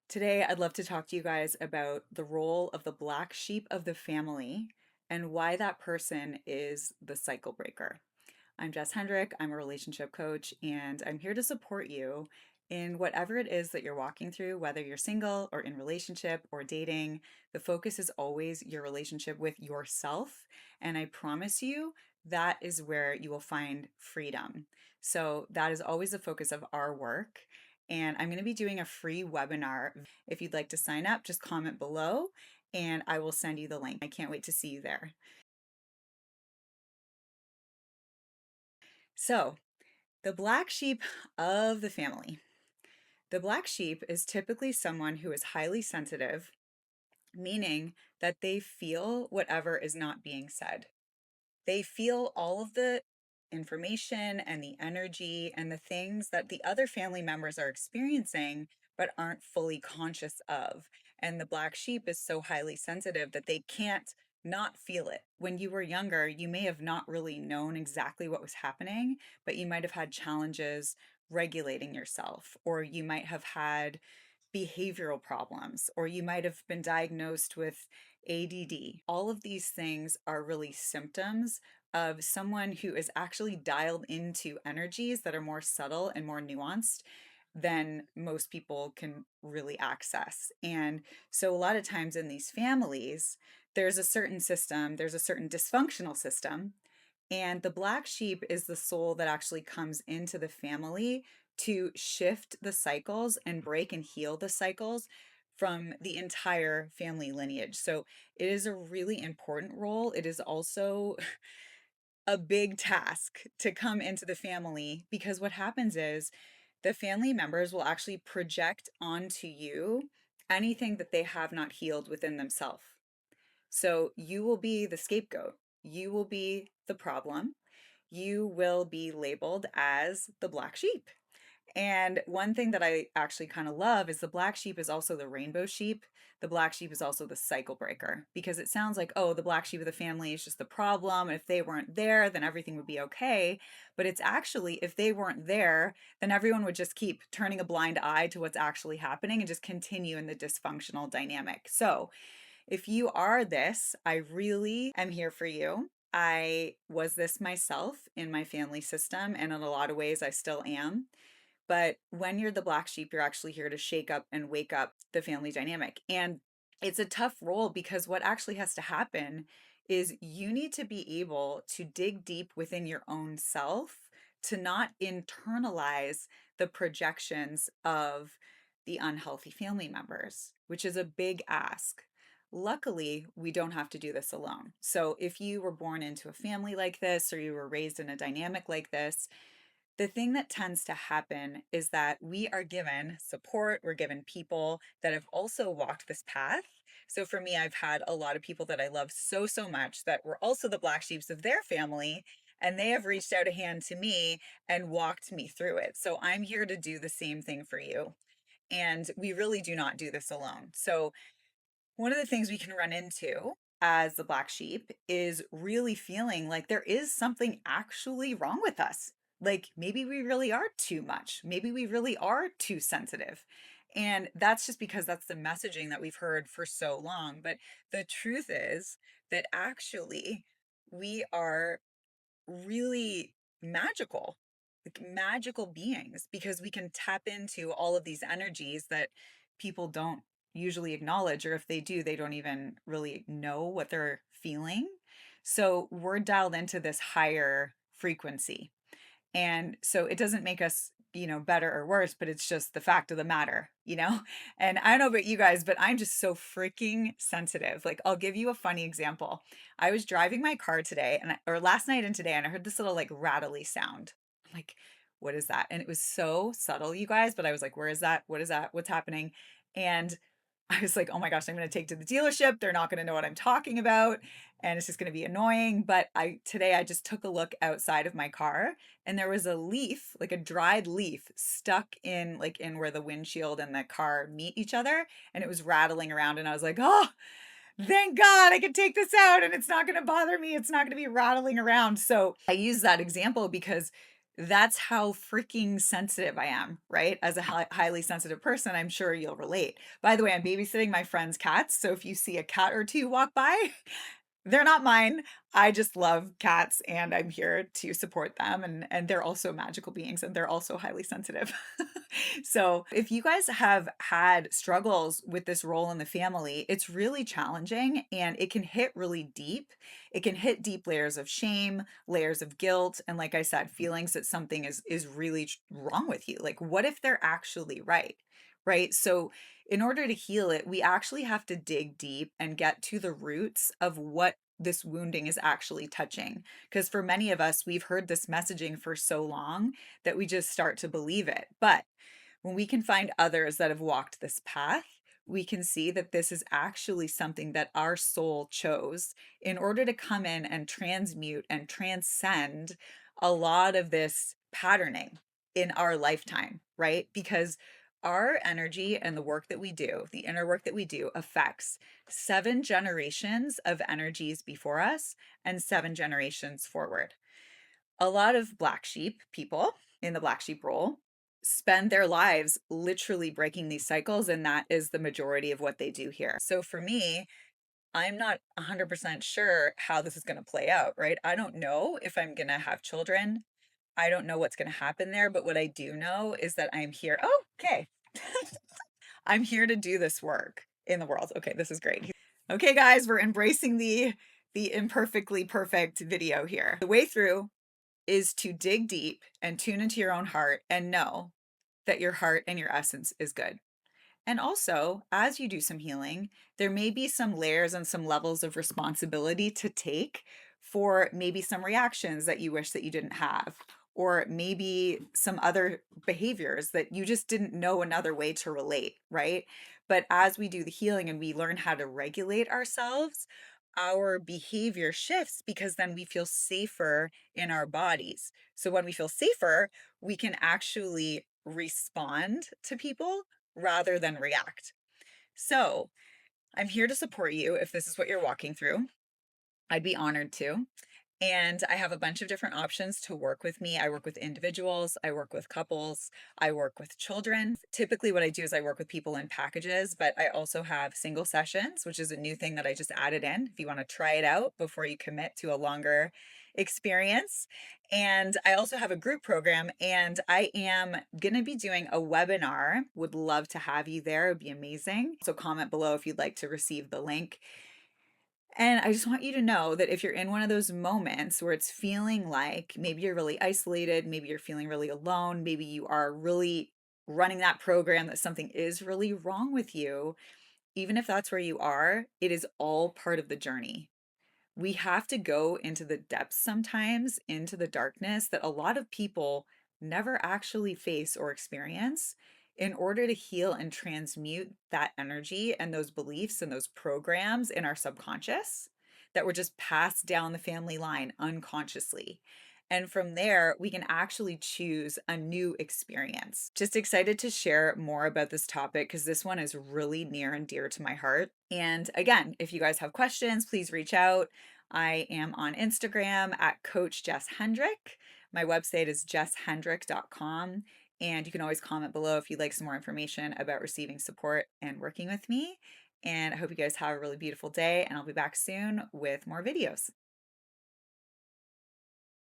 Today, I'd love to talk to you guys about the role of the black sheep of the family and why that person is the cycle breaker. I'm Jess Hendrick. I'm a relationship coach, and I'm here to support you in whatever it is that you're walking through, whether you're single or in relationship or dating. The focus is always your relationship with yourself, and I promise you that is where you will find freedom. So, that is always the focus of our work. And I'm going to be doing a free webinar. If you'd like to sign up, just comment below and I will send you the link. I can't wait to see you there. So, the black sheep of the family. The black sheep is typically someone who is highly sensitive, meaning that they feel whatever is not being said. They feel all of the information and the energy and the things that the other family members are experiencing but aren't fully conscious of. And the black sheep is so highly sensitive that they can't not feel it. When you were younger, you may have not really known exactly what was happening, but you might have had challenges regulating yourself, or you might have had behavioral problems, or you might have been diagnosed with ADD. All of these things are really symptoms of someone who is actually dialed into energies that are more subtle and more nuanced than most people can really access. And so, a lot of times in these families, there's a certain system, there's a certain dysfunctional system, and the black sheep is the soul that actually comes into the family to shift the cycles and break and heal the cycles from the entire family lineage. So it is a really important role. It is also a big task to come into the family because what happens is the family members will actually project onto you anything that they have not healed within themselves. So you will be the scapegoat. You will be the problem. You will be labeled as the black sheep. And one thing that I actually kind of love is the black sheep is also the rainbow sheep. The black sheep is also the cycle breaker because it sounds like, oh, the black sheep of the family is just the problem. And if they weren't there, then everything would be okay. But it's actually, if they weren't there, then everyone would just keep turning a blind eye to what's actually happening and just continue in the dysfunctional dynamic. So, if you are this, I really am here for you. I was this myself in my family system, and in a lot of ways, I still am. But when you're the black sheep, you're actually here to shake up and wake up the family dynamic. And it's a tough role because what actually has to happen is you need to be able to dig deep within your own self to not internalize the projections of the unhealthy family members, which is a big ask. Luckily, we don't have to do this alone. So, if you were born into a family like this or you were raised in a dynamic like this, the thing that tends to happen is that we are given support, we're given people that have also walked this path. So for me, I've had a lot of people that I love so, so much that were also the black sheeps of their family, and they have reached out a hand to me and walked me through it. So I'm here to do the same thing for you. And we really do not do this alone. So one of the things we can run into as the black sheep is really feeling like there is something actually wrong with us. Like maybe we really are too much. Maybe we really are too sensitive. And that's just because that's the messaging that we've heard for so long. But the truth is that actually we are really magical, like magical beings, because we can tap into all of these energies that people don't usually acknowledge, or if they do, they don't even really know what they're feeling. So we're dialed into this higher frequency. And so it doesn't make us, better or worse, but it's just the fact of the matter. And I don't know about you guys, but I'm just so freaking sensitive. Like, I'll give you a funny example. I was driving my car today or last night and today, and I heard this little like rattly sound. I'm like, what is that? And it was so subtle, you guys, but I was like, where is that? What is that? What's happening? And I was like, oh my gosh, I'm going to take to the dealership. They're not going to know what I'm talking about. And it's just going to be annoying. But today I just took a look outside of my car and there was a leaf, like a dried leaf stuck in where the windshield and the car meet each other. And it was rattling around. And I was like, oh, thank God I can take this out and it's not going to bother me. It's not going to be rattling around. So I use that example because That's how freaking sensitive I am, right? As a highly sensitive person, I'm sure you'll relate. By the way, I'm babysitting my friend's cats, so if you see a cat or two walk by, they're not mine. I just love cats and I'm here to support them, and they're also magical beings and they're also highly sensitive. So, if you guys have had struggles with this role in the family, it's really challenging and it can hit really deep. It can hit deep layers of shame, layers of guilt, and like I said, feelings that something is really wrong with you. Like what if they're actually right? Right? So, in order to heal it, we actually have to dig deep and get to the roots of what this wounding is actually touching. Because for many of us, we've heard this messaging for so long that we just start to believe it. But when we can find others that have walked this path, we can see that this is actually something that our soul chose in order to come in and transmute and transcend a lot of this patterning in our lifetime, right? Because our energy and the work that we do, the inner work that we do, affects 7 generations of energies before us and 7 generations forward. A lot of black sheep people in the black sheep role spend their lives literally breaking these cycles, and that is the majority of what they do here. So for me, I'm not 100% sure how this is going to play out, right? I don't know if I'm going to have children. I don't know what's going to happen there, but what I do know is that I'm here. Oh, okay. I'm here to do this work in the world. Okay, this is great. Okay, guys, we're embracing the imperfectly perfect video here. The way through is to dig deep and tune into your own heart and know that your heart and your essence is good. And also, as you do some healing, there may be some layers and some levels of responsibility to take for maybe some reactions that you wish that you didn't have, or maybe some other behaviors that you just didn't know another way to relate, right? But as we do the healing and we learn how to regulate ourselves, our behavior shifts because then we feel safer in our bodies. So when we feel safer, we can actually respond to people rather than react. So I'm here to support you if this is what you're walking through. I'd be honored to. And I have a bunch of different options to work with me. I work with individuals, I work with couples, I work with children. Typically, what I do is I work with people in packages, but I also have single sessions, which is a new thing that I just added in if you want to try it out before you commit to a longer experience. And I also have a group program, and I am going to be doing a webinar. Would love to have you there. It would be amazing. So comment below if you'd like to receive the link. And I just want you to know that if you're in one of those moments where it's feeling like maybe you're really isolated, maybe you're feeling really alone, maybe you are really running that program that something is really wrong with you, even if that's where you are, it is all part of the journey. We have to go into the depths sometimes, into the darkness that a lot of people never actually face or experience in order to heal and transmute that energy and those beliefs and those programs in our subconscious that were just passed down the family line unconsciously. And from there, we can actually choose a new experience. Just excited to share more about this topic because this one is really near and dear to my heart. And again, if you guys have questions, please reach out. I am on Instagram at Coach Jess Hendrick. My website is jesshendrick.com. And you can always comment below if you'd like some more information about receiving support and working with me. And I hope you guys have a really beautiful day, and I'll be back soon with more videos.